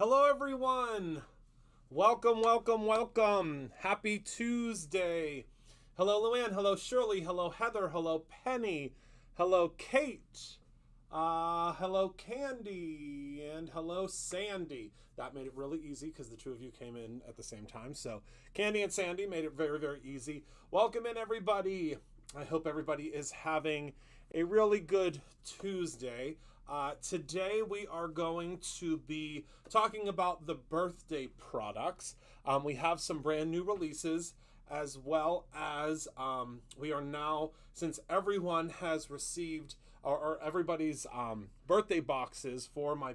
Hello, everyone. Welcome, welcome, welcome. Happy Tuesday. Hello, Luann. Hello, Shirley. Hello, Heather. Hello, Penny. Hello, Kate. Hello, Candy. And hello, Sandy. That made it really easy because the two of you came in at the same time. So Candy and Sandy made it very, very easy. Welcome in, everybody. I hope everybody is having a really good Tuesday. Today we are going to be talking about the birthday products. We have some brand new releases, as well as we are now, since everyone has received or everybody's birthday boxes for my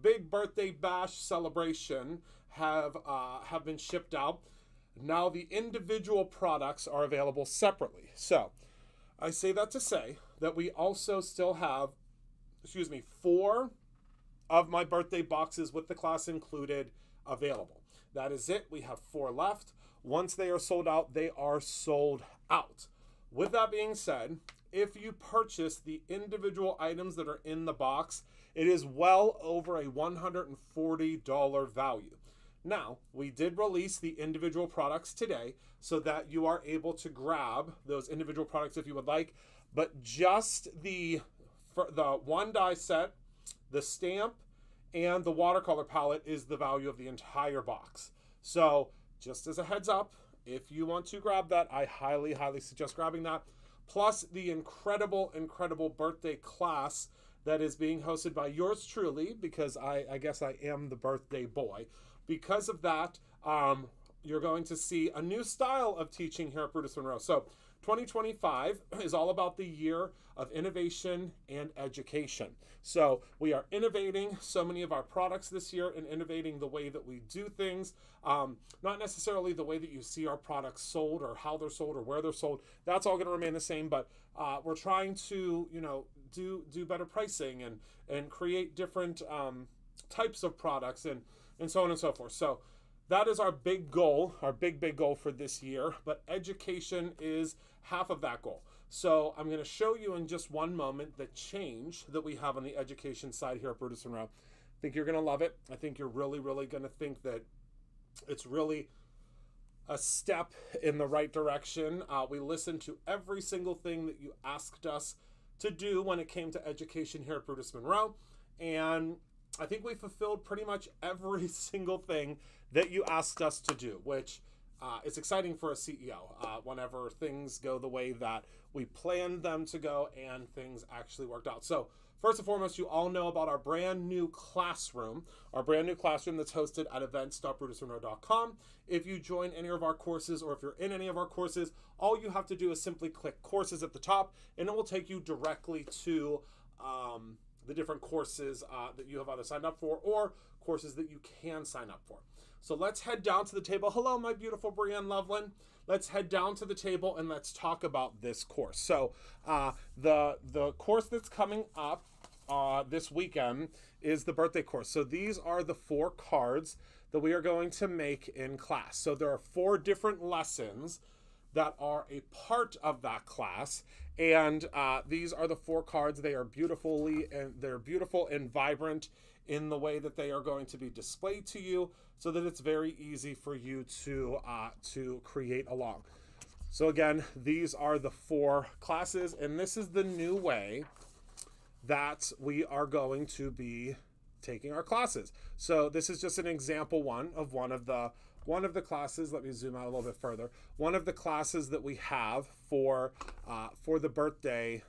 big birthday bash celebration have been shipped out. Now the individual products are available separately. So I say that to say that we also still have 4 of my birthday boxes with the class included available. That is it. We have 4 left. Once they are sold out, they are sold out. With that being said, if you purchase the individual items that are in the box, it is well over a $140 value. Now, we did release the individual products today so that you are able to grab those individual products if you would like, but just the one die set, the stamp, and the watercolor palette is the value of the entire box. So just as a heads up, if you want to grab that, I highly, highly suggest grabbing that. Plus the incredible, incredible birthday class that is being hosted by yours truly, because I guess I am the birthday boy. Because of that, you're going to see a new style of teaching here at Brutus Monroe. So 2025 is all about the year of innovation and education. So we are innovating so many of our products this year and innovating the way that we do things. Not necessarily the way that you see our products sold or how they're sold or where they're sold. That's all going to remain the same, but we're trying to, do better pricing and create different types of products and so on and so forth. So that is our big goal, our big goal for this year, but education is half of that goal. So I'm going to show you in just one moment the change that we have on the education side here at Brutus Monroe. I think you're going to love it. I think you're really, really going to think that it's really a step in the right direction. We listened to every single thing that you asked us to do when it came to education here at Brutus Monroe, and I think we fulfilled pretty much every single thing that you asked us to do, which is exciting for a CEO whenever things go the way that we planned them to go and things actually worked out. So first and foremost, you all know about our brand new classroom that's hosted at events.brutusmonroe.com. If you join any of our courses or if you're in any of our courses, all you have to do is simply click courses at the top and it will take you directly to the different courses that you have either signed up for or courses that you can sign up for. So let's head down to the table. Hello, my beautiful Brianne Loveland. Let's head down to the table and let's talk about this course. So the course that's coming up this weekend is the birthday course. So these are the 4 cards that we are going to make in class. So there are 4 different lessons that are a part of that class, and these are the 4 cards. They are beautiful and vibrant in the way that they are going to be displayed to you, so that it's very easy for you to create along. So again, these are the 4 classes, and this is the new way that we are going to be taking our classes. So this is just an example one of the classes. Let me zoom out a little bit further. One of the classes that we have for the birthday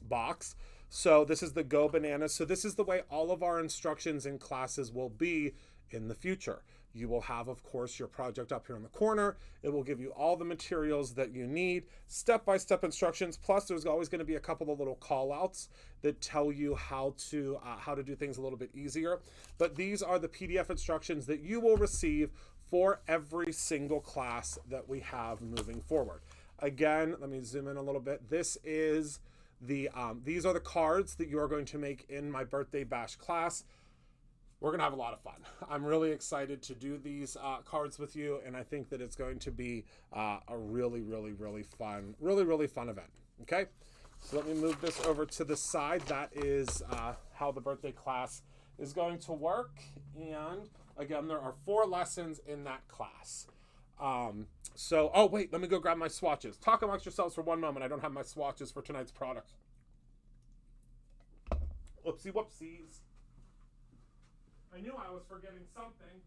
box. So this is the Go Bananas. So this is the way all of our instructions in classes will be in the future. You will have, of course, your project up here in the corner. It will give you all the materials that you need, step-by-step instructions. Plus, there's always going to be a couple of little call-outs that tell you how to do things a little bit easier. But these are the PDF instructions that you will receive for every single class that we have moving forward. Again, let me zoom in a little bit. This is these are the cards that you are going to make in my birthday bash class. We're going to have a lot of fun. I'm really excited to do these cards with you, and I think that it's going to be a really, really, really fun event. Okay, so let me move this over to the side. That is how the birthday class is going to work. And again, there are 4 lessons in that class. So, oh wait, let me go grab my swatches. Talk amongst yourselves for one moment. I don't have my swatches for tonight's product. Whoopsie whoopsies. I knew I was forgetting something.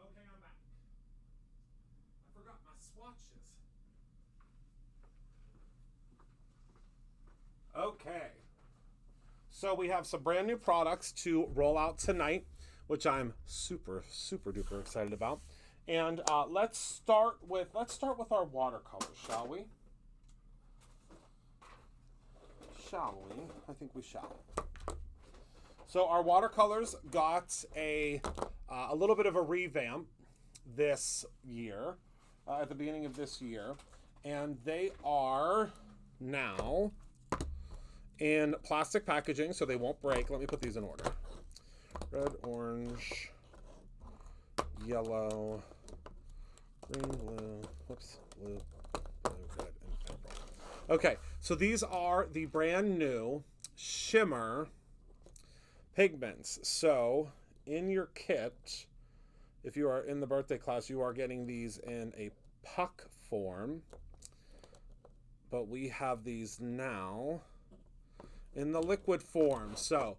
Okay, I'm back. I forgot my swatches. Okay. So we have some brand new products to roll out tonight, which I'm super duper excited about. And let's start with our watercolors, shall we? Shall we? I think we shall. So our watercolors got a little bit of a revamp this year, at the beginning of this year, and they are now in plastic packaging, so they won't break. Let me put these in order. Red, orange, yellow, green, blue, whoops, blue, red, and purple. Okay, so these are the brand new shimmer pigments. So in your kit, if you are in the birthday class, you are getting these in a puck form, but we have these now in the liquid form. So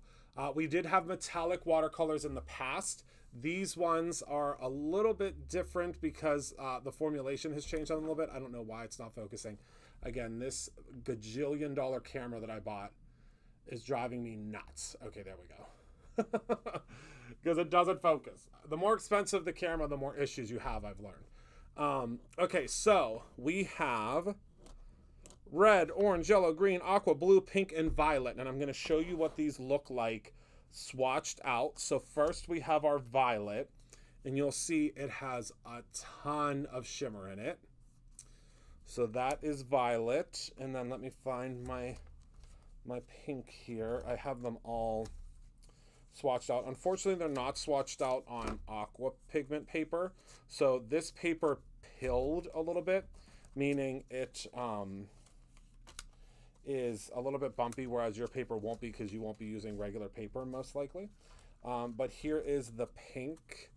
we did have metallic watercolors in the past. These ones are a little bit different because the formulation has changed on them a little bit. I don't know why it's not focusing. Again, this gajillion-dollar camera that I bought is driving me nuts. Okay, there we go. Because it doesn't focus. The more expensive the camera, the more issues you have, I've learned. Okay, so we have red, orange, yellow, green, aqua, blue, pink, and violet. And I'm going to show you what these look like swatched out. So first we have our violet, and you'll see it has a ton of shimmer in it. So that is violet. And then let me find my pink here. I have them all swatched out. Unfortunately, they're not swatched out on aqua pigment paper. So this paper pilled a little bit, meaning it is a little bit bumpy, whereas your paper won't be because you won't be using regular paper most likely. But here is the pink.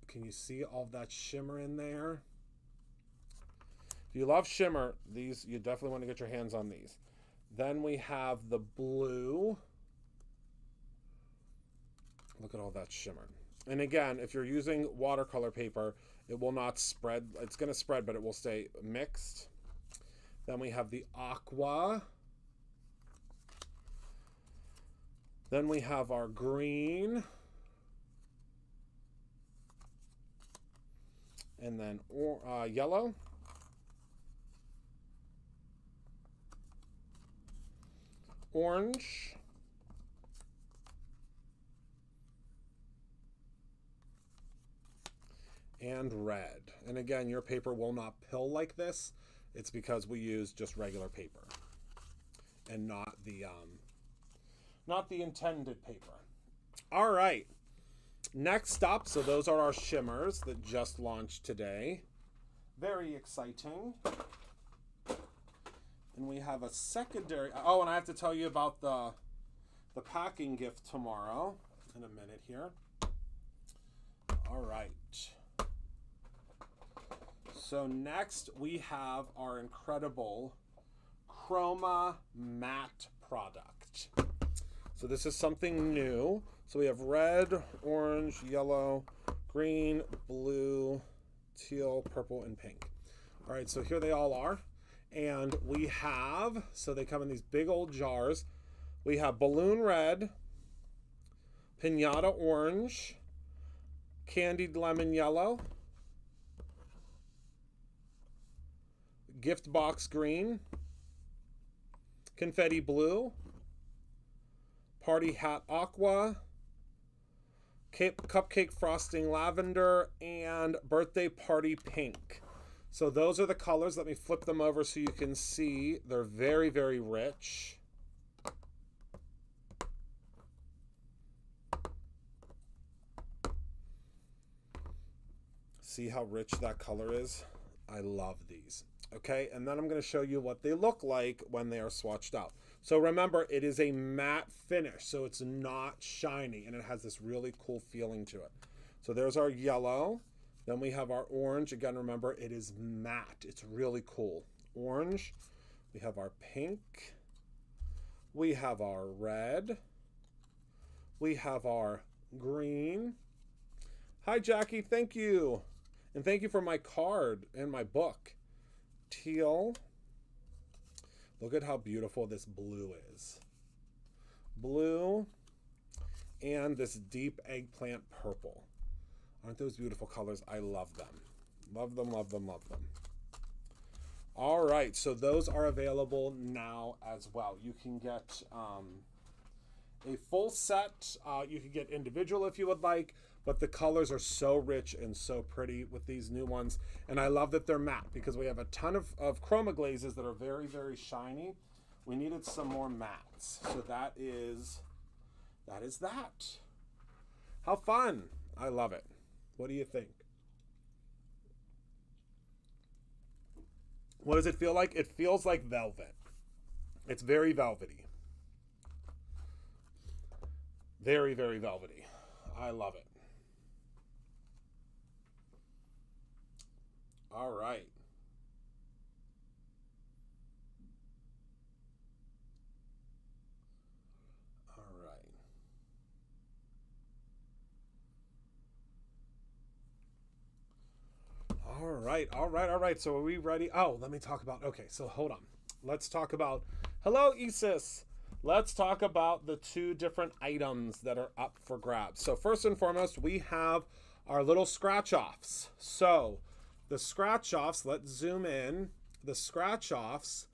Can you see all that shimmer in there? If you love shimmer, these, you definitely want to get your hands on these. Then we have the blue. Look at all that shimmer. And again, if you're using watercolor paper, it will not spread. It's going to spread, but it will stay mixed. Then we have the aqua. Then we have our green. And then yellow. Orange. And red. And again, your paper will not pill like this. It's because we use just regular paper and not the intended paper. All right. Next up, so those are our shimmers that just launched today. Very exciting. And we have a secondary. Oh, and I have to tell you about the packing gift tomorrow in a minute here. All right. So next we have our incredible Chroma Matte product. So this is something new. So we have red, orange, yellow, green, blue, teal, purple, and pink. All right, so here they all are. And we have, so they come in these big old jars. We have balloon red, pinata orange, candied lemon yellow, gift box green, confetti blue, party hat aqua, cupcake frosting lavender, and birthday party pink. So those are the colors. Let me flip them over so you can see. They're very, very rich. See how rich that color is? I love these. Okay, and then I'm going to show you what they look like when they are swatched out. So remember, it is a matte finish, so it's not shiny, and it has this really cool feeling to it. So there's our yellow. Then we have our orange. Again, remember, it is matte. It's really cool. Orange. We have our pink. We have our red. We have our green. Hi, Jackie. Thank you. And thank you for my card and my book. Teal. Look at how beautiful this blue is. Blue and this deep eggplant purple. Aren't those beautiful colors? I love them. Love them, love them, love them. All right, so those are available now as well. You can get a full set. You can get individual if you would like, but the colors are so rich and so pretty with these new ones. And I love that they're matte because we have a ton of chroma glazes that are very, very shiny. We needed some more mattes. So that is that. How fun. I love it. What do you think? What does it feel like? It feels like velvet. It's very velvety. Very, very velvety. I love it. All right. All right. All right. All right. All right. So are we ready? Oh, let me talk about, okay, so hold on. Let's talk about, hello, Isis. Let's talk about the two different items that are up for grabs. So first and foremost, we have our little scratch-offs. So the scratch-offs, let's zoom in. The scratch-offs,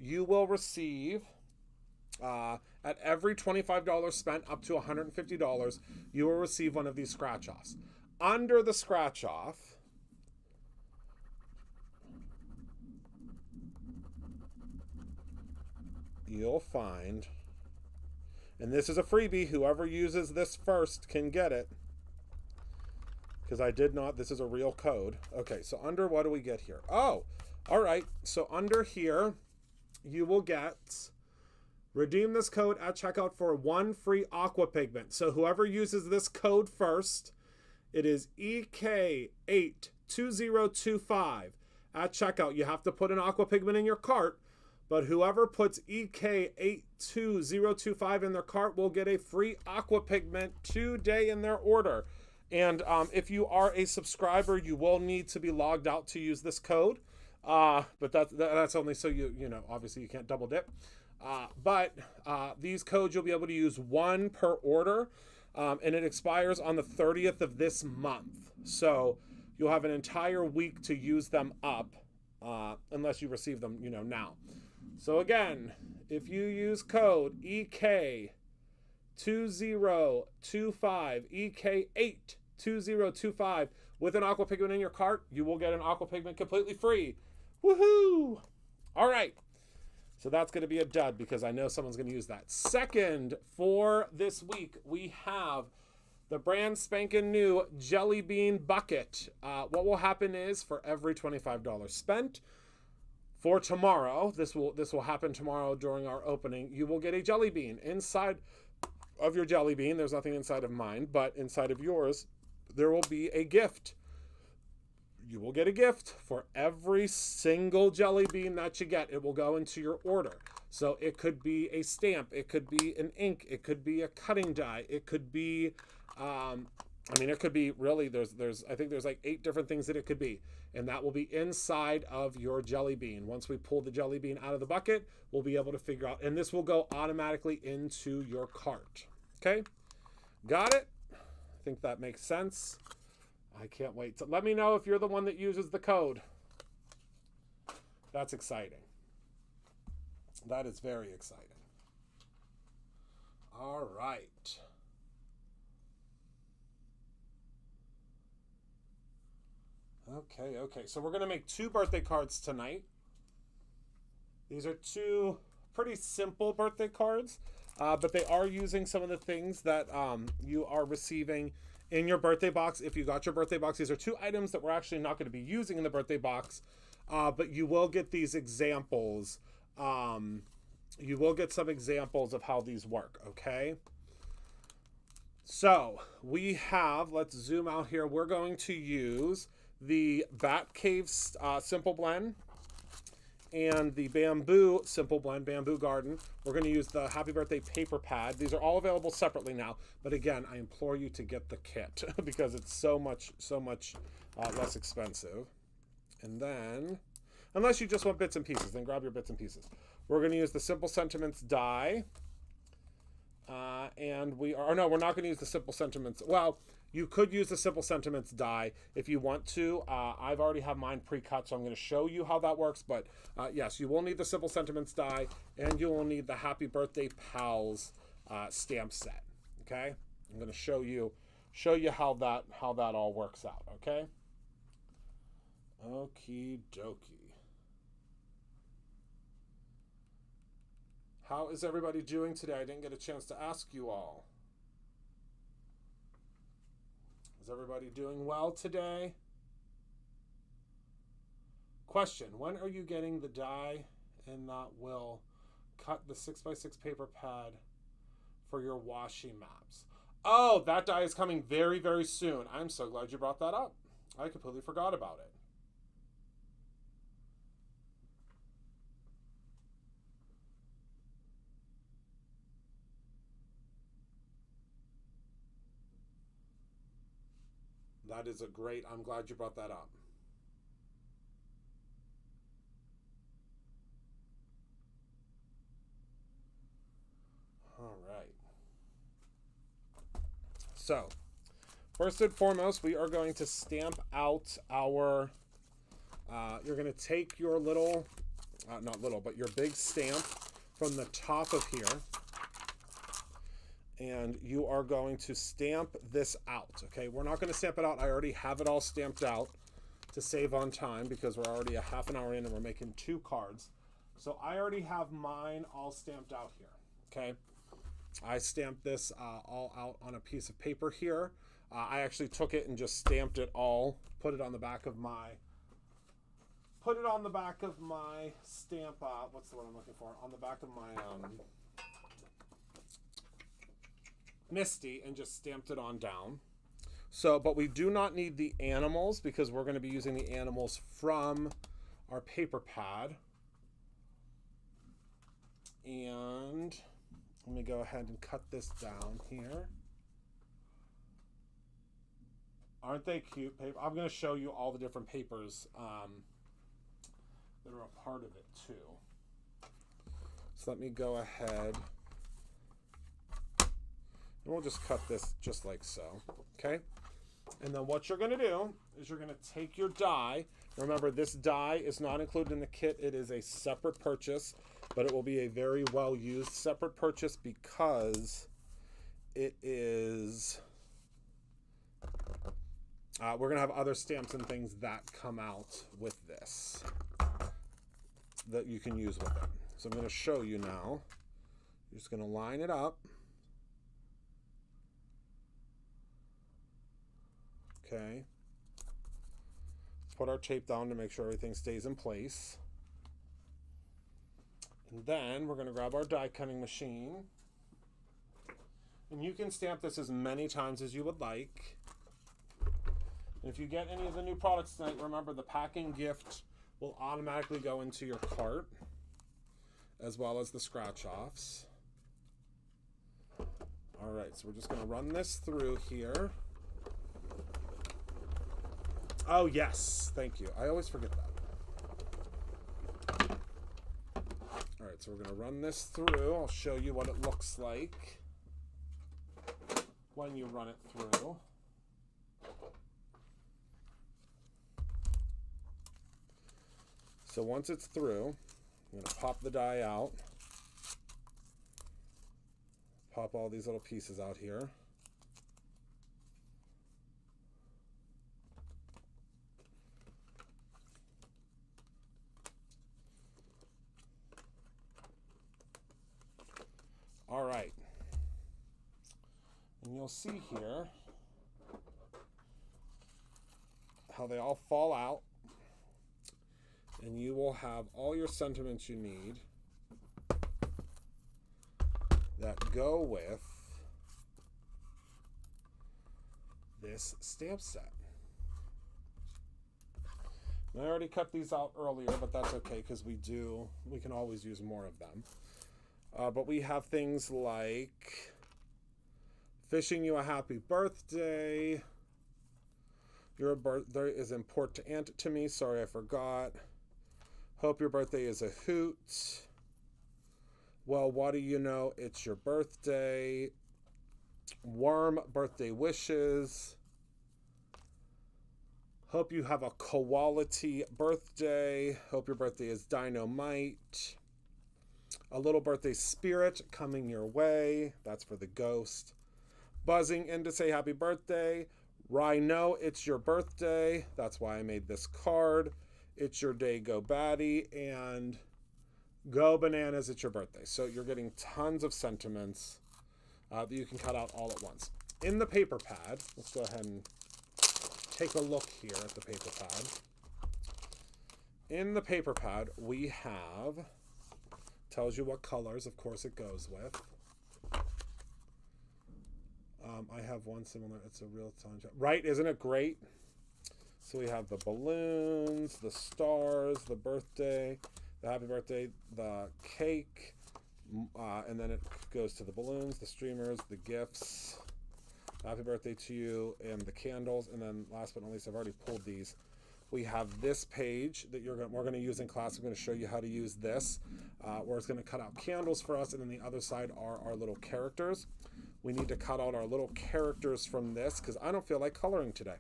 you will receive at every $25 spent up to $150, you will receive one of these scratch-offs. Under the scratch-off, you'll find, and this is a freebie, whoever uses this first can get it, because I did not, this is a real code. Okay, so under, what do we get here? Oh, all right, so under here, you will get, redeem this code at checkout for 1 free aqua pigment. So whoever uses this code first, it is EK82025 at checkout. You have to put an aqua pigment in your cart, but whoever puts EK82025 in their cart will get a free aqua pigment today in their order. And if you are a subscriber, you will need to be logged out to use this code. But that's only so you know, obviously you can't double dip. But these codes you'll be able to use 1 per order, and it expires on the 30th of this month. So you'll have an entire week to use them up, unless you receive them, you know, now. So again, if you use code EK2025, EK82025 with an aqua pigment in your cart, you will get an aqua pigment completely free. Woohoo! All right. So that's going to be a dud because I know someone's going to use that. Second, for this week, we have the brand spanking new Jelly Bean Bucket. What will happen is for every $25 spent, for tomorrow, this will happen tomorrow during our opening, you will get a jelly bean. Inside of your jelly bean, there's nothing inside of mine, but inside of yours, there will be a gift. You will get a gift for every single jelly bean that you get. It will go into your order. So it could be a stamp, it could be an ink, it could be a cutting die, it could be, it could be really, I think there's like 8 different things that it could be. And that will be inside of your jelly bean. Once we pull the jelly bean out of the bucket, we'll be able to figure out, and this will go automatically into your cart. Okay? Got it? I think that makes sense. I can't wait. Let me know if you're the one that uses the code. That's exciting. That is very exciting. All right. Okay. So we're going to make 2 birthday cards tonight. These are 2 pretty simple birthday cards, but they are using some of the things that you are receiving in your birthday box. If you got your birthday box, these are 2 items that we're actually not going to be using in the birthday box, but you will get these examples. You will get some examples of how these work, okay? So we have, let's zoom out here. We're going to use the Bat Cave Simple Blend and the Bamboo Simple Blend, Bamboo Garden. We're going to use the Happy Birthday paper pad. These are all available separately now. But again, I implore you to get the kit because it's so much less expensive. And then, unless you just want bits and pieces, then grab your bits and pieces. We're going to use the Simple Sentiments die. And we're not going to use the Simple Sentiments. Well, you could use the Simple Sentiments die if you want to. I've already have mine pre-cut, so I'm going to show you how that works. But yes, you will need the Simple Sentiments die, and you will need the Happy Birthday Pals stamp set. Okay, I'm going to show you how that all works out. Okay. Okie dokie. How is everybody doing today? I didn't get a chance to ask you all. Is everybody doing well today? Question, when are you getting the die and that will cut the 6x6 paper pad for your washi maps? Oh, that die is coming very, very soon. I'm so glad you brought that up. I completely forgot about it. That is I'm glad you brought that up. All right. So, first and foremost, we are going to stamp out our, you're going to take your little, not little, but your big stamp from the top of here. And you are going to stamp this out, okay? We're not going to stamp it out. I already have it all stamped out to save on time because we're already a half an hour in and we're making 2 cards. So I already have mine all stamped out here, okay? I stamped this all out on a piece of paper here. I actually took it and just stamped it all, put it on the back of my stamp, what's the word I'm looking for? On the back of my, Misty, and just stamped it on down. So, but we do not need the animals because we're going to be using the animals from our paper pad. And let me go ahead and cut this down here. Aren't they cute paper? I'm going to show you all the different papers that are a part of it too. So let me go ahead. And we'll just cut this just like so, okay? And then what you're going to do is you're going to take your die. Remember, this die is not included in the kit. It is a separate purchase, but it will be a very well-used separate purchase because it is... we're going to have other stamps and things that come out with this that you can use with it. So I'm going to show you now. You're just going to line it up. Okay. Let's put our tape down to make sure everything stays in place. And then we're going to grab our die cutting machine. And you can stamp this as many times as you would like. And if you get any of the new products tonight, remember the packing gift will automatically go into your cart, as well as the scratch-offs. All right, so we're just going to run this through here. Oh, yes. Thank you. I always forget that. All right, so we're going to run this through. I'll show you what it looks like when you run it through. So once it's through, I'm going to pop the die out. Pop all these little pieces out here. you'll see here how they all fall out, and you will have all your sentiments you need that go with this stamp set. And I already cut these out earlier, but that's okay because we can always use more of them. But we have things like wishing you a happy birthday. Your birthday is important to me. Sorry, I forgot. Hope your birthday is a hoot. Well, what do you know? It's your birthday. Warm birthday wishes. Hope you have a quality birthday. Hope your birthday is dynamite. A little birthday spirit coming your way. That's for the ghost. Buzzing in to say happy birthday. Rhino, it's your birthday. That's why I made this card. It's your day, go Batty. And go bananas, it's your birthday. So you're getting tons of sentiments that you can cut out all at once. In the paper pad, let's go ahead and take a look here at the paper pad. In the paper pad, we have, tells you what colors, of course, it goes with. I have one similar, it's a real-time job. Right, isn't it great? So we have the balloons, the stars, the birthday, the happy birthday, the cake, and then it goes to the balloons, the streamers, the gifts, happy birthday to you, and the candles. And then last but not least, I've already pulled these. We have this page that we're going to use in class. I'm going to show you how to use this, where it's going to cut out candles for us, and then the other side are our little characters. We need to cut out our little characters from this because I don't feel like coloring today.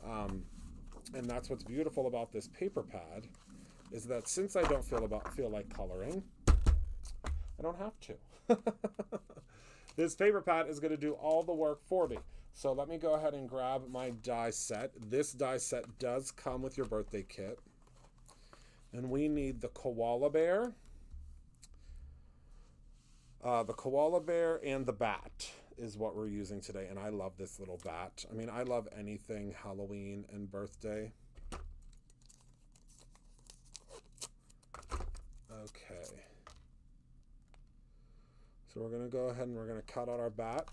And that's what's beautiful about this paper pad, is that since I don't feel like coloring, I don't have to. This paper pad is going to do all the work for me. So let me go ahead and grab my die set. This die set does come with your birthday kit. And we need the koala bear. The koala bear and the bat is what we're using today. And I love this little bat. I mean, I love anything Halloween and birthday. Okay. So we're going to go ahead and we're going to cut out our bat.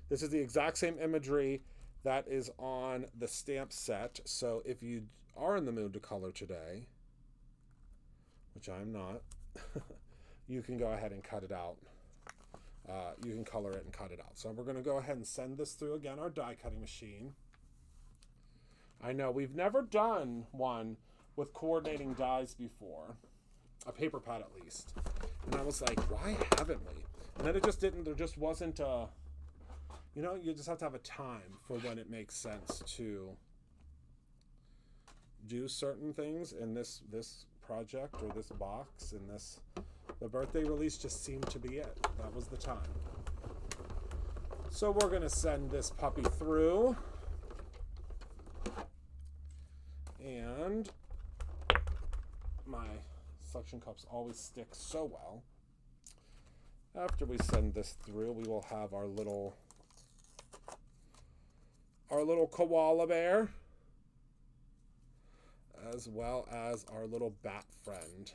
This is the exact same imagery that is on the stamp set. So if you are in the mood to color today, which I'm not, you can go ahead and cut it out. You can color it and cut it out. So we're going to go ahead and send this through again, our die cutting machine. I know we've never done one with coordinating dies before, a paper pad at least. And I was like, why haven't we? And then it just didn't, there just wasn't a, you know, you just have to have a time for when it makes sense to do certain things. In this project or this box, in this, the birthday release just seemed to be it. That was the time. So we're going to send this puppy through. And my suction cups always stick so well. After we send this through, we will have our little koala bear, as well as our little bat friend.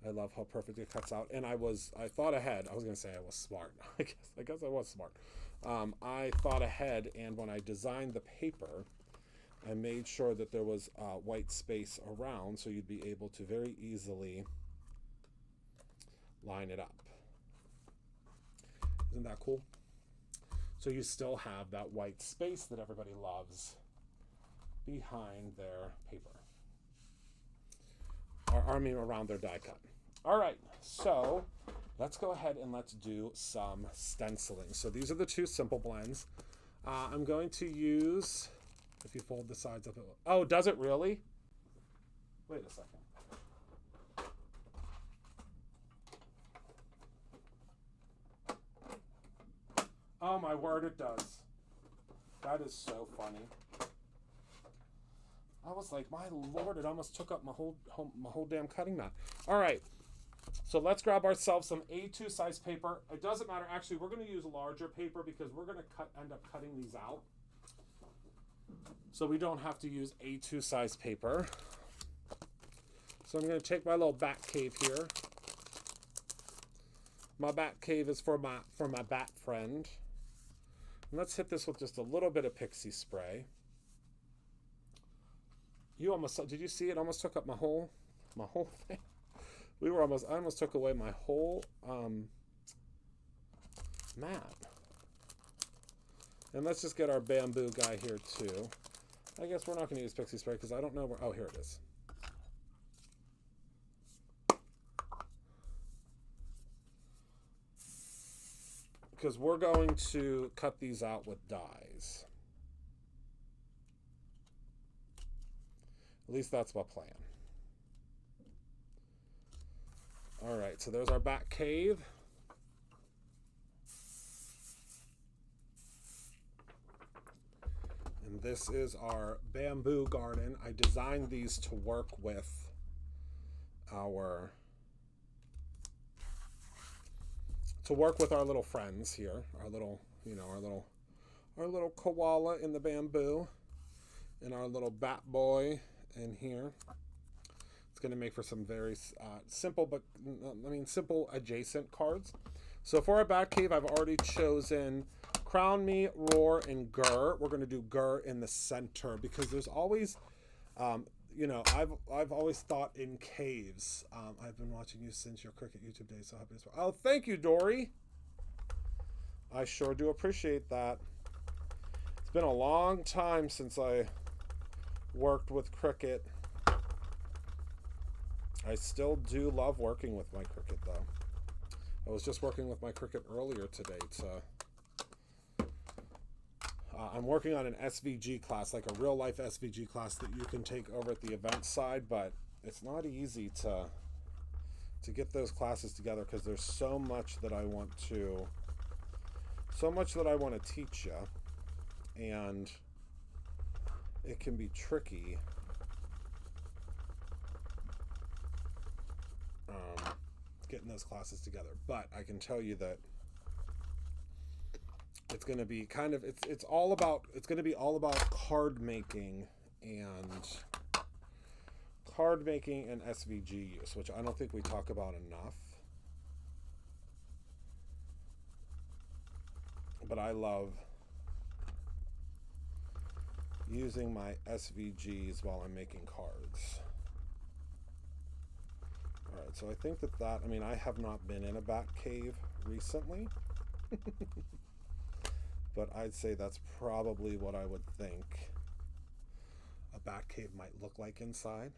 I love how perfect it cuts out. And I thought ahead. I was going to say I was smart. I guess I was smart. I thought ahead, and when I designed the paper, I made sure that there was white space around so you'd be able to very easily line it up. Isn't that cool? So you still have that white space that everybody loves behind their paper. Around their die cut. All right, so let's go ahead and let's do some stenciling. So these are the two simple blends. I'm going to use, if you fold the sides up, oh, does it really? Wait a second. Oh my word, it does. That is so funny. I was like, my lord, it almost took up my whole damn cutting mat. All right, So let's grab ourselves some A2 size paper. It doesn't matter. Actually, we're going to use larger paper because we're going to end up cutting these out. So we don't have to use A2 size paper. So I'm going to take my little bat cave here. My bat cave is for my bat friend. And let's hit this with just a little bit of pixie spray. You almost, did you see it? Almost took up my whole thing. I almost took away my whole map. And let's just get our bamboo guy here too. I guess we're not going to use pixie spray because I don't know where, oh, here it is. Because we're going to cut these out with dies. At least that's my plan. All right, so there's our bat cave. And this is our bamboo garden. I designed these to work with our little friends here, our little koala in the bamboo, and our little bat boy in here. It's going to make for some very simple adjacent cards. So for our bat cave, I've already chosen Crown Me, Roar, and Grr. We're going to do Grr in the center because there's always, I've always thought in caves. I've been watching you since your cricket YouTube days, so happy as well. Oh, thank you, Dory. I sure do appreciate that. It's been a long time since I worked with cricket. I still do love working with my cricket, though. I was just working with my cricket earlier today. I'm working on an SVG class, like a real-life SVG class that you can take over at the event side, but it's not easy to get those classes together because there's so much that I want to teach you, and it can be tricky. Getting those classes together, but I can tell you that it's going to be going to be all about card making and SVG use, which I don't think we talk about enough. But I love using my SVGs while I'm making cards. All right, so I think I have not been in a bat cave recently, but I'd say that's probably what I would think a bat cave might look like inside.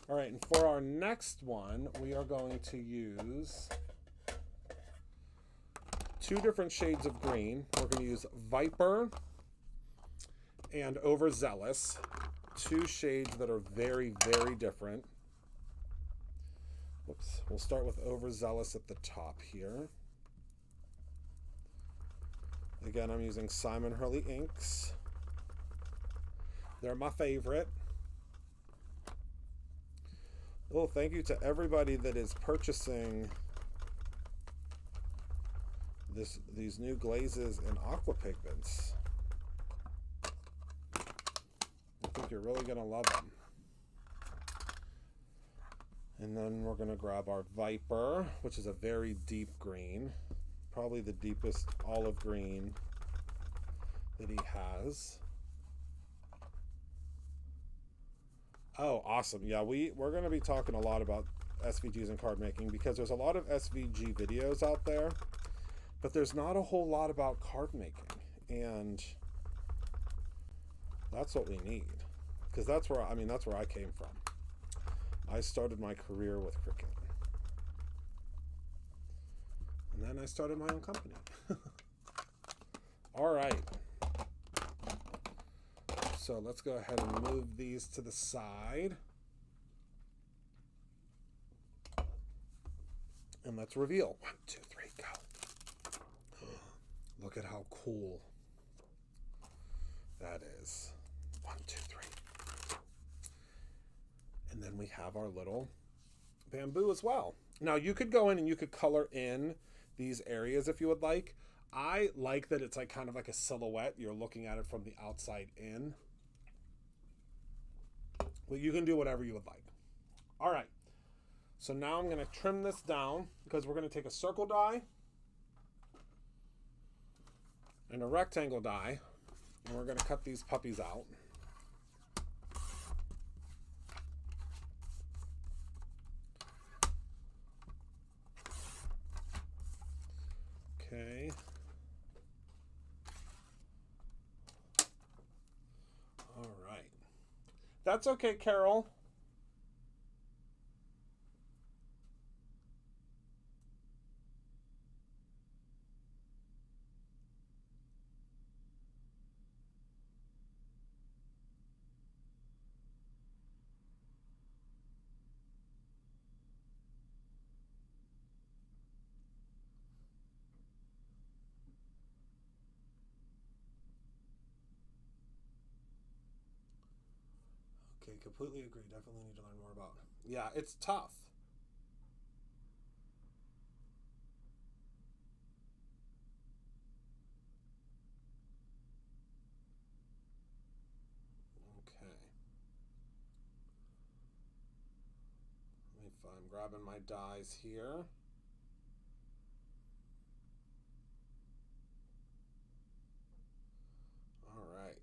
All right, and for our next one, we are going to use 2 different shades of green. We're going to use Viper and Overzealous, 2 shades that are very, very different. Whoops. We'll start with Overzealous at the top here. Again, I'm using Simon Hurley inks. They're my favorite. Oh, thank you to everybody that is purchasing these new glazes and aqua pigments. I think you're really going to love them. And then we're going to grab our Viper, which is a very deep green. Probably the deepest olive green that he has. Oh, awesome. Yeah, we're going to be talking a lot about SVGs and card making because there's a lot of SVG videos out there, but there's not a whole lot about card making. And that's what we need. Because that's where I came from. I started my career with cricket. And then I started my own company. All right. So let's go ahead and move these to the side. And let's reveal. 1, 2, 3, go. Look at how cool that is. 1, 2, 3. And then we have our little bamboo as well. Now you could go in and you could color in these areas if you would like. I like that it's like kind of like a silhouette. You're looking at it from the outside in. Well, you can do whatever you would like. All right. So now I'm going to trim this down because we're going to take a circle die and a rectangle die, and we're going to cut these puppies out. Okay. All right. That's okay, Carol. Okay, completely agree. Definitely need to learn more about it. Yeah, it's tough. Okay. If I'm grabbing my dies here. All right.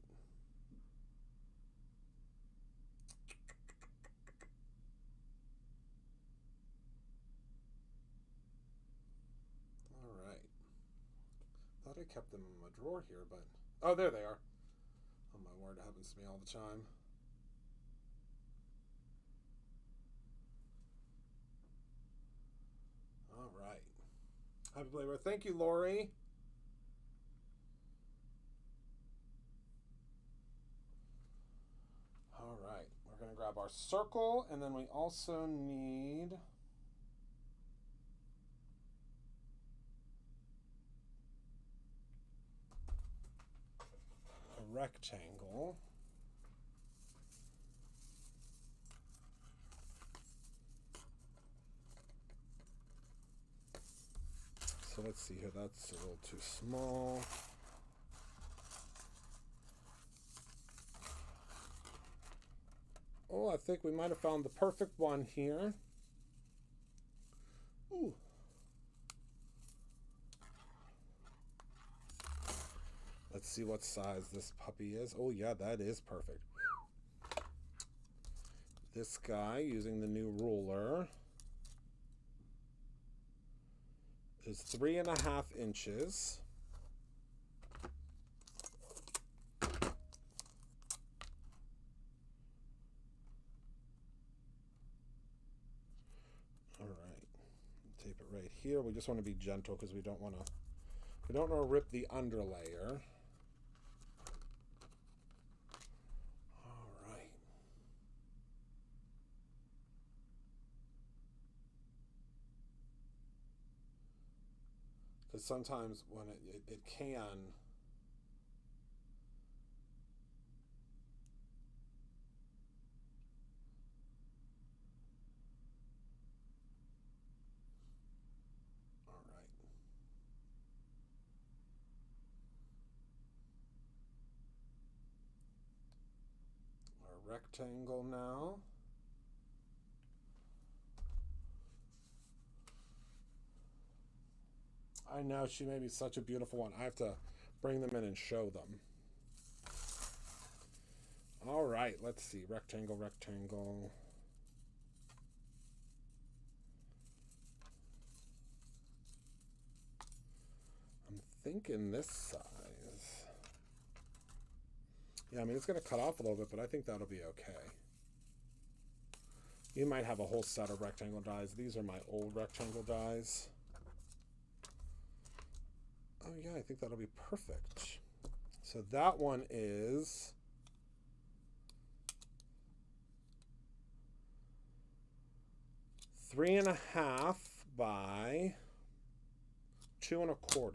Thought I kept them in my drawer here, but... Oh, there they are. Oh, my word, it happens to me all the time. All right. Happy Playwear. Thank you, Lori. All right. We're going to grab our circle, and then we also need... rectangle. So let's see here, that's a little too small. Oh, I think we might have found the perfect one here. Ooh. Let's see what size this puppy is. Oh yeah, that is perfect. This guy, using the new ruler, is 3.5 inches. All right, tape it right here. We just want to be gentle because we don't want to rip the underlayer. Because sometimes when it can... All right. Our rectangle now. I know, she made me such a beautiful one. I have to bring them in and show them. All right, let's see. Rectangle, rectangle. I'm thinking this size. Yeah, I mean, it's going to cut off a little bit, but I think that'll be okay. You might have a whole set of rectangle dies. These are my old rectangle dies. Oh yeah, I think that'll be perfect. So that one is 3.5 by 2.25.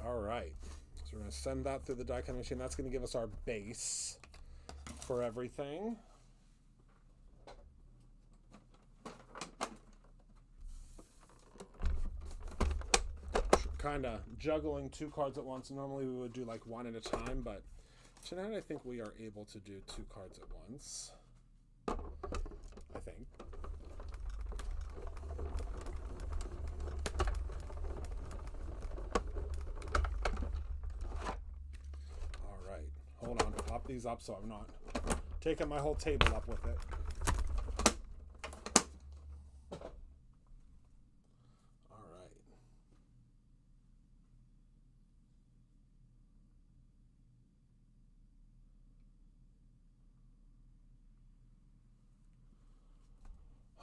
All right. So we're going to send that through the die cutting machine. That's going to give us our base for everything. Kind of juggling 2 cards at once. Normally we would do like 1 at a time, but tonight I think we are able to do 2 cards at once. I think. All right. Hold on. Pop these up so I'm not taking my whole table up with it.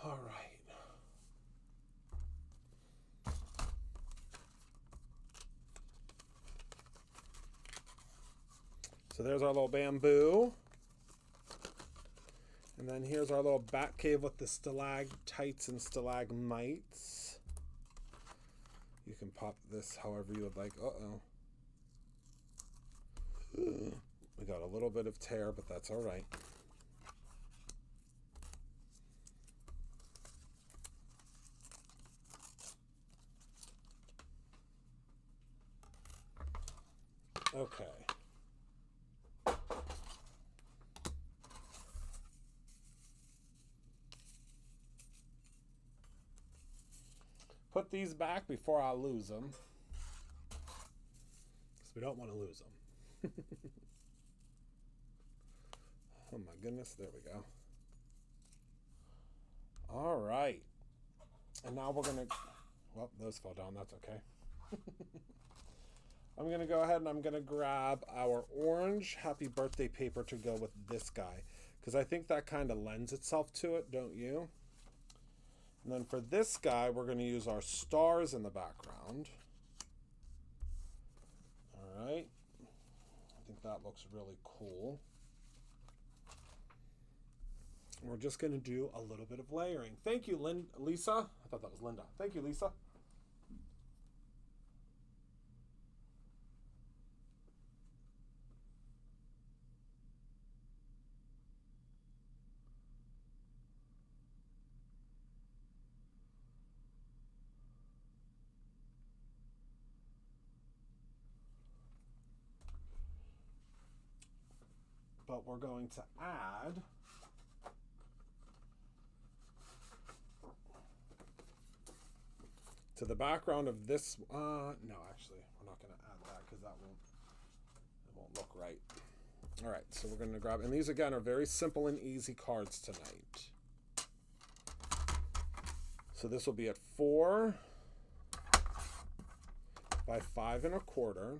All right. So there's our little bamboo. And then here's our little bat cave with the stalactites and stalagmites. You can pop this however you would like. Uh-oh. We got a little bit of tear, but that's all right. Okay. Put these back before I lose them. Because we don't want to lose them. Oh my goodness, there we go. All right. And now we're going to, well, those fell down, that's okay. I'm going to go ahead and I'm going to grab our orange happy birthday paper to go with this guy. Because I think that kind of lends itself to it, don't you? And then for this guy, we're going to use our stars in the background. All right. I think that looks really cool. We're just going to do a little bit of layering. Thank you, Lisa. I thought that was Linda. Thank you, Lisa. But we're going to add to the background of this. No, actually, we're not going to add that because it won't look right. All right, so we're going to grab, and these again are very simple and easy cards tonight. So this will be at 4 by 5 1/4.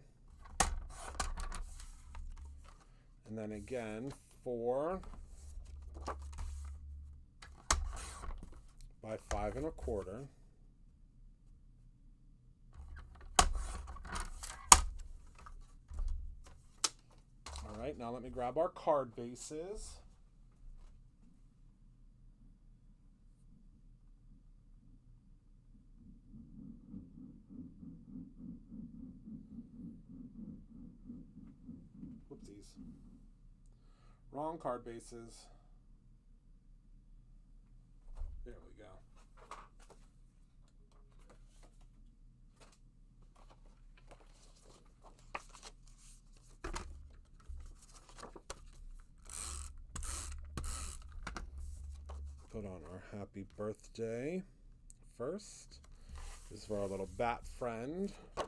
And then again, 4 by 5 1/4. All right, now let me grab our card bases. Whoopsies. Wrong card bases. There we go. Put on our happy birthday first. This is for our little bat friend. And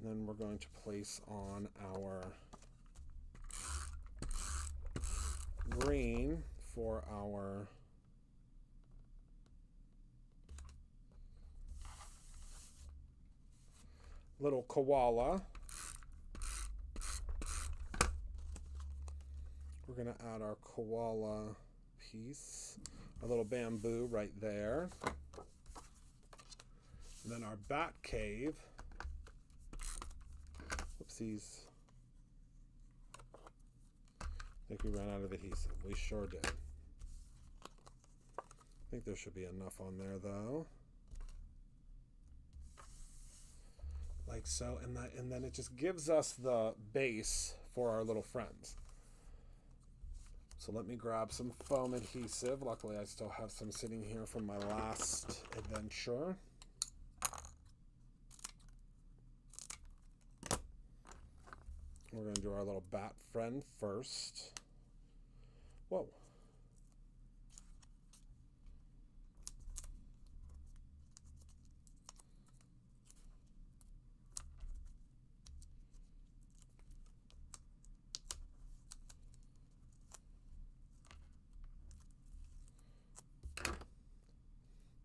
then we're going to place on our green for our little koala. We're going to add our koala piece, our little bamboo right there. And then our bat cave. Whoopsies. I think we ran out of adhesive. We sure did. I think there should be enough on there though. like so, and then it just gives us the base for our little friends. So let me grab some foam adhesive. Luckily, I still have some sitting here from my last adventure. We're going to do our little bat friend first. Whoa.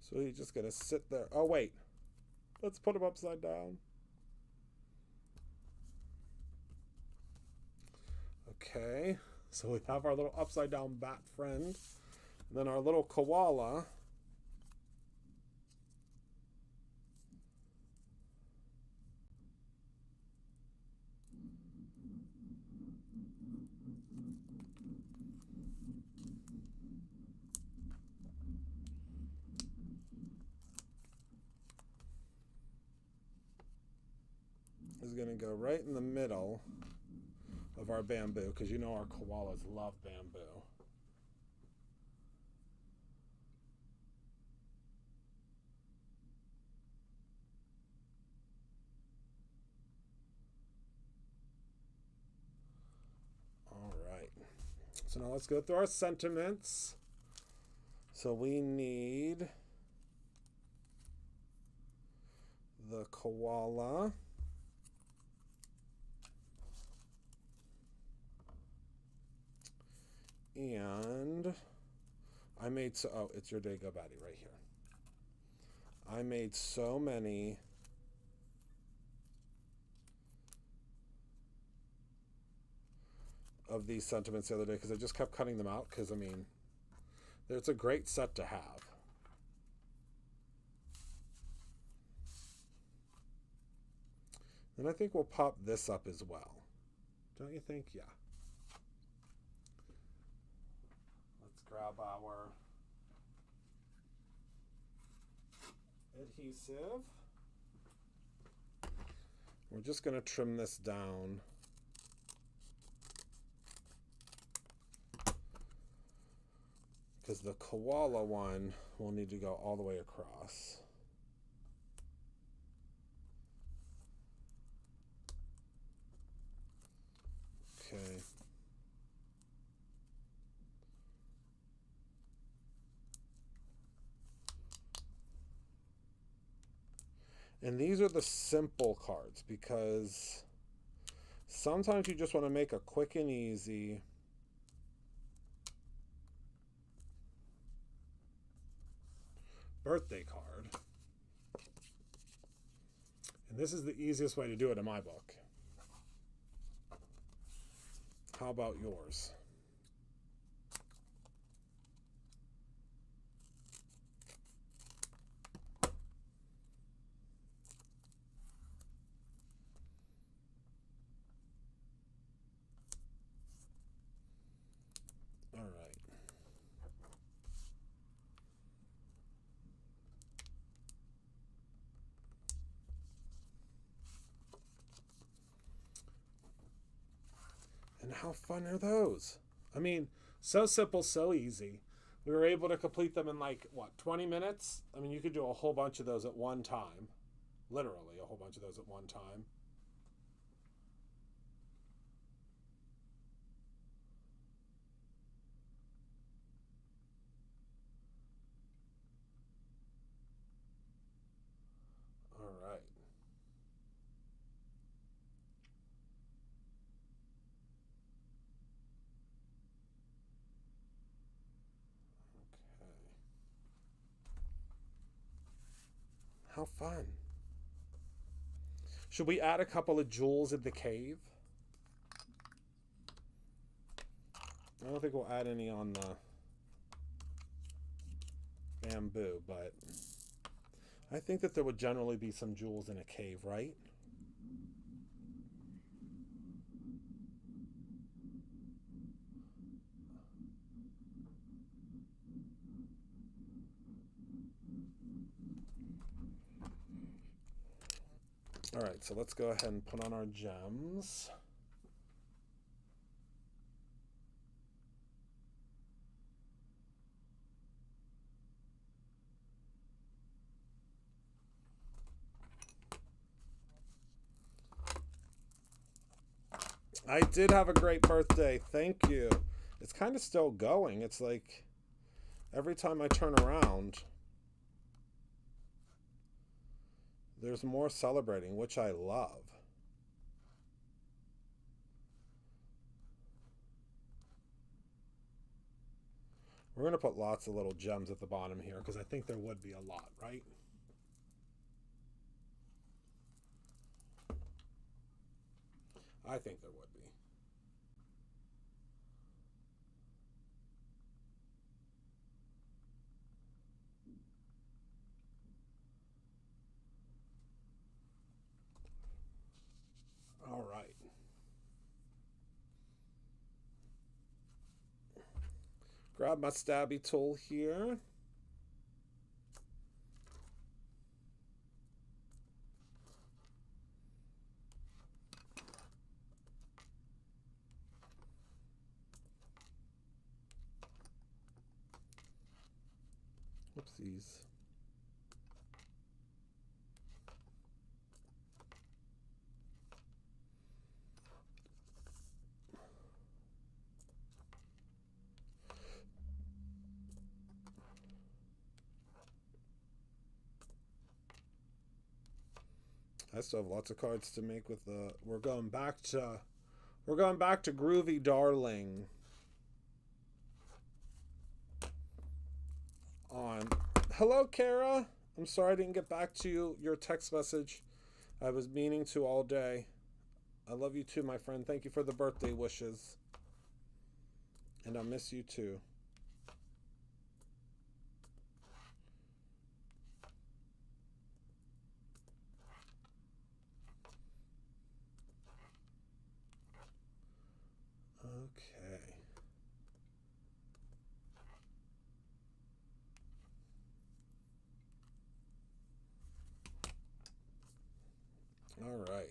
So you just gotta sit there. Oh, wait. Let's put him upside down. Okay. So we have our little upside down bat friend. And then our little koala. Is going to go right in the middle of our bamboo, because you know our koalas love bamboo. All right. So now let's go through our sentiments. So we need the koala. And I made so, oh, it's your day go baddie right here. I made so many of these sentiments the other day because I just kept cutting them out because, I mean, it's a great set to have. And I think we'll pop this up as well. Don't you think? Yeah. Grab our adhesive. We're just going to trim this down. Because the koala one will need to go all the way across. Okay. And these are the simple cards because sometimes you just want to make a quick and easy birthday card. And this is the easiest way to do it in my book. How about yours? All right. And how fun are those? I mean, so simple, so easy. We were able to complete them in like, what, 20 minutes? I mean, you could do a whole bunch of those at one time. Literally a whole bunch of those at one time. All right. Okay. How fun. Should we add a couple of jewels in the cave? I don't think we'll add any on the bamboo, but I think that there would generally be some jewels in a cave, right? All right, so let's go ahead and put on our gems. I did have a great birthday. Thank you. It's kind of still going. It's like every time I turn around, there's more celebrating, which I love. We're going to put lots of little gems at the bottom here because I think there would be a lot, right? I think there would be. All right. Grab my stabby tool here. Oopsies. I still have lots of cards to make with the. We're going back to Groovy Darling. On. Hello, Kara. I'm sorry I didn't get back to you. Your text message. I was meaning to all day. I love you too, my friend. Thank you for the birthday wishes. And I miss you too. Okay. All right.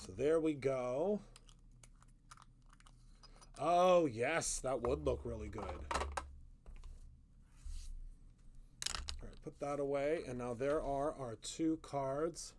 So there we go. Oh, yes, that would look really good. All right, put that away. And now there are our 2 cards.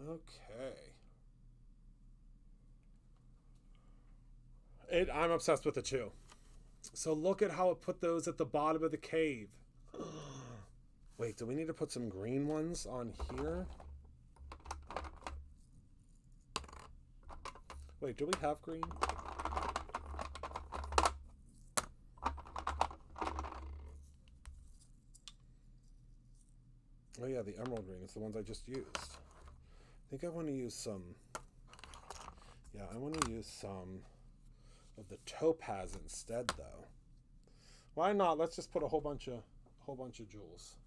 Okay. I'm obsessed with it too. So look at how it put those at the bottom of the cave. Wait, do we need to put some green ones on here? Wait, do we have green? Oh yeah, the emerald green. It's the ones I just used. I think I want to use some. Yeah, I want to use some of the topaz instead, though. Why not? Let's just put a whole bunch of jewels.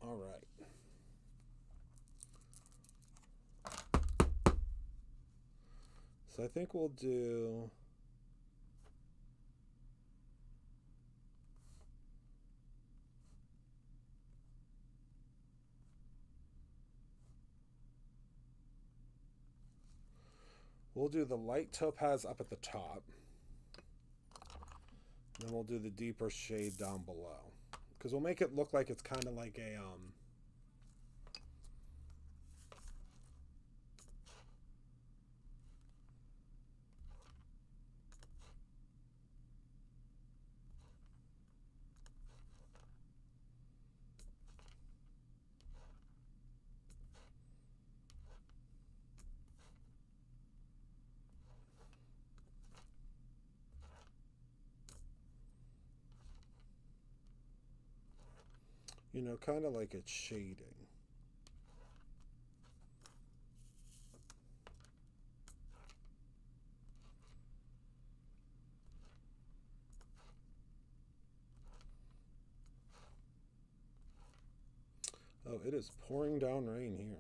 All right. So I think we'll do. We'll do the light topaz up at the top. Then we'll do the deeper shade down below. Because we'll make it look like it's kind of like a You know, kind of like it's shading. Oh, it is pouring down rain here.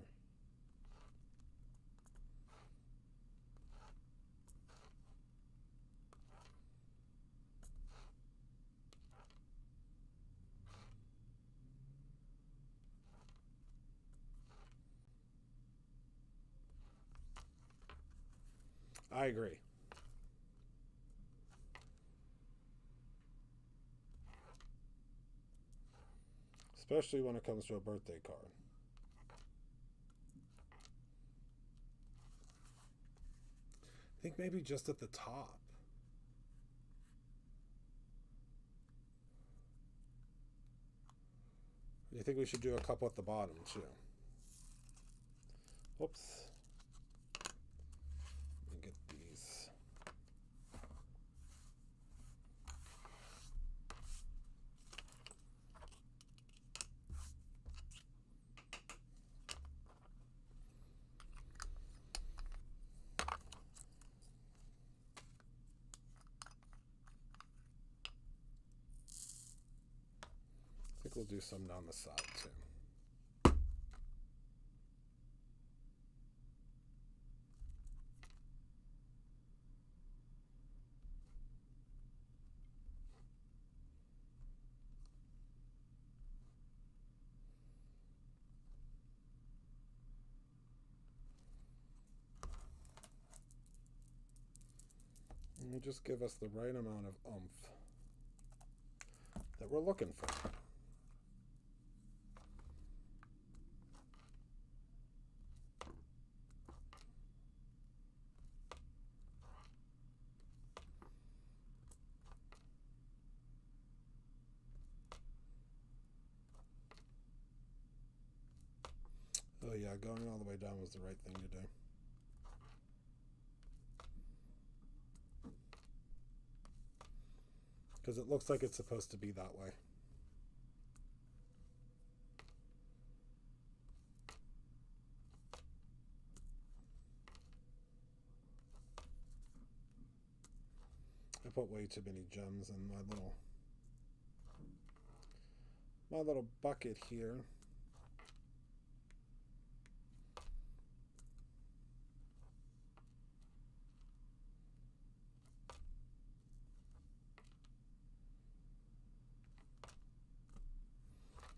I agree. Especially when it comes to a birthday card. I think maybe just at the top. I think we should do a couple at the bottom too. Whoops. Let me get these. I think we'll do some down the side too. And just give us the right amount of oomph that we're looking for. Oh yeah, going all the way down was the right thing to do. Because it looks like it's supposed to be that way. I put way too many gems in my little bucket here.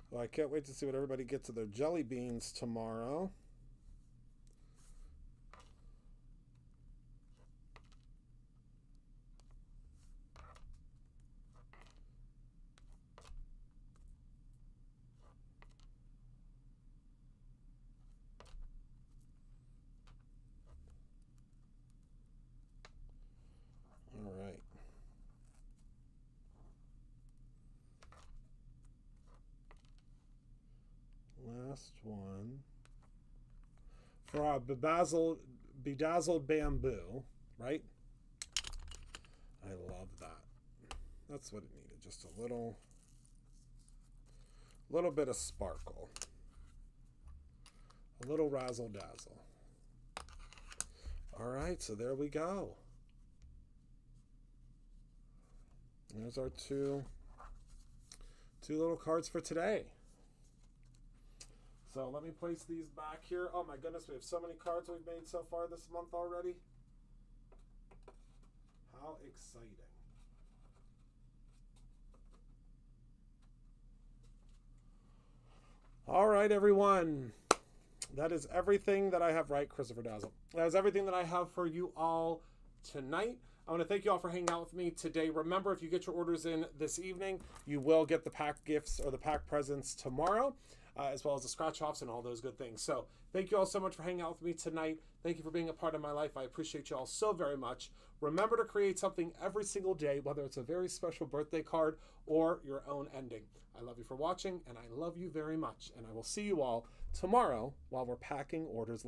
Well, I can't wait to see what everybody gets of their jelly beans tomorrow. All right. Last one. For our bedazzled bamboo, right? I love that. That's what it needed. Just a little bit of sparkle. A little razzle dazzle. All right, so there we go. There's our two little cards for today. So let me place these back here. Oh my goodness, we have so many cards we've made so far this month already. How exciting. All right, everyone. That is everything that I have, right, Christopher Dazzle? That is everything that I have for you all tonight. I want to thank you all for hanging out with me today. Remember, if you get your orders in this evening, you will get the pack gifts or the pack presents tomorrow, as well as the scratch offs and all those good things. So thank you all so much for hanging out with me tonight. Thank you for being a part of my life. I appreciate you all so very much. Remember to create something every single day, whether it's a very special birthday card or your own ending. I love you for watching, and I love you very much. And I will see you all tomorrow while we're packing orders live.